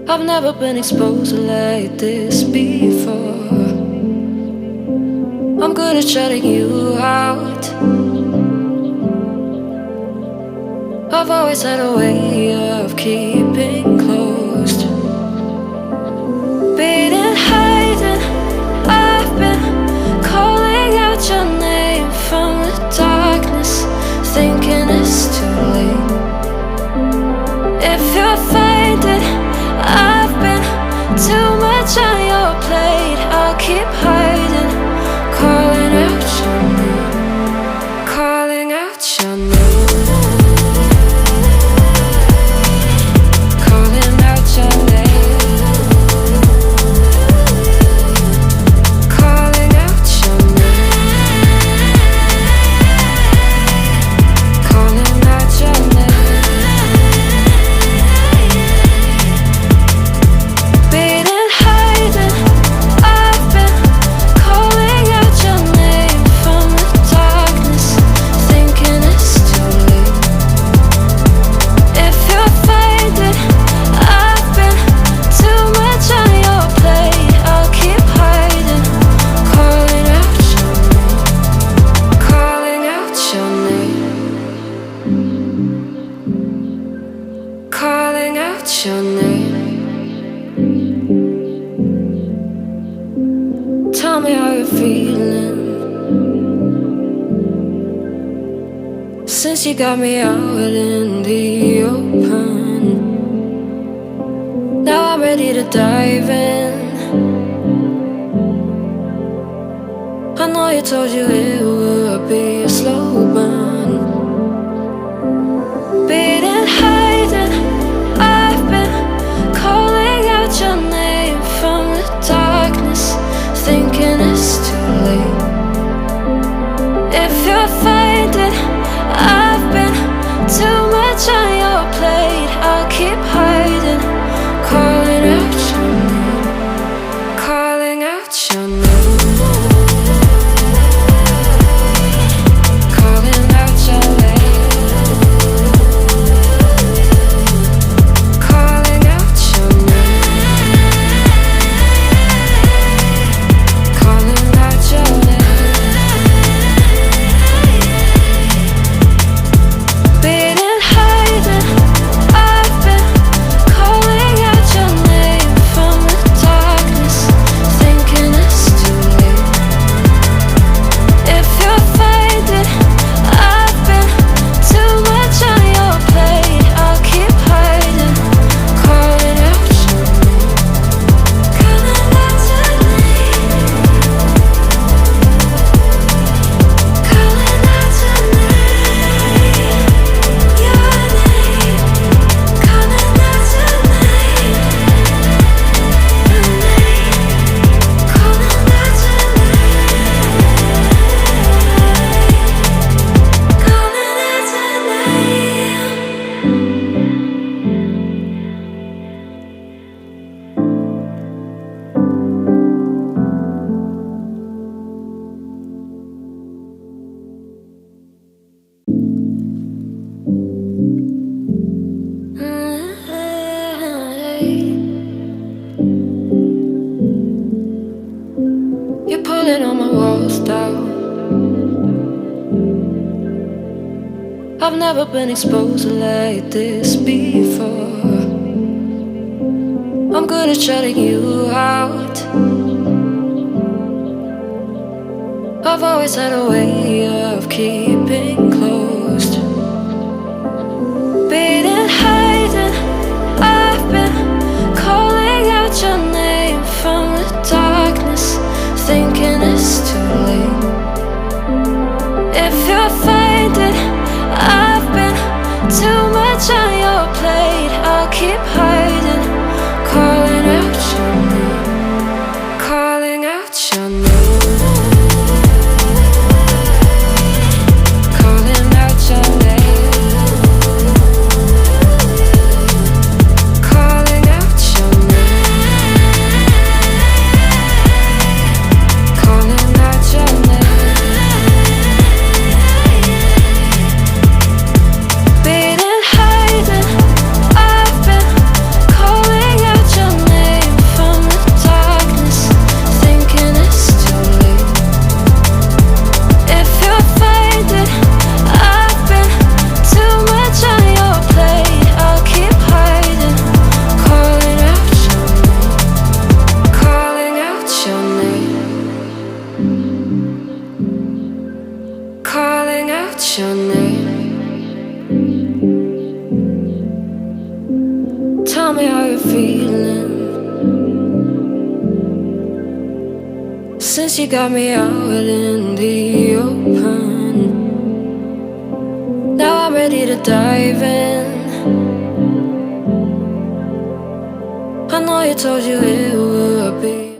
I've never been exposed like this before. I'm good at shutting you out. I've always had a way of keeping closed. Beating, hiding, I've been calling out your name from the darkness, thinking it's too late. If you're finding I've been too much on your plate, I'll keep hiding, calling out your name, calling out your name. Calling out your name. Tell me how you're feeling since you got me out in the open. Now I'm ready to dive in. I know you told you it would be a slow burn. Beating, hiding, I've been calling out your name from the darkness, thinking it's too late. If you're finding I've been too much on your plate, I'll keep hiding, calling out your name, calling out your name. You're pulling all my walls down. I've never been exposed like this before. I'm good at shutting you out. I've always had a way of keeping closed. Beating, hiding, I've been calling out your name from the darkness, thinking it's too late. If you're finding I've been too much on your plate, I'll keep hiding, calling out your name, calling out your name. Calling out your name. Calling out your name. Calling out your name. you're feeling. Since you got me out in the open, now I'm ready to dive in. I know you told you it would be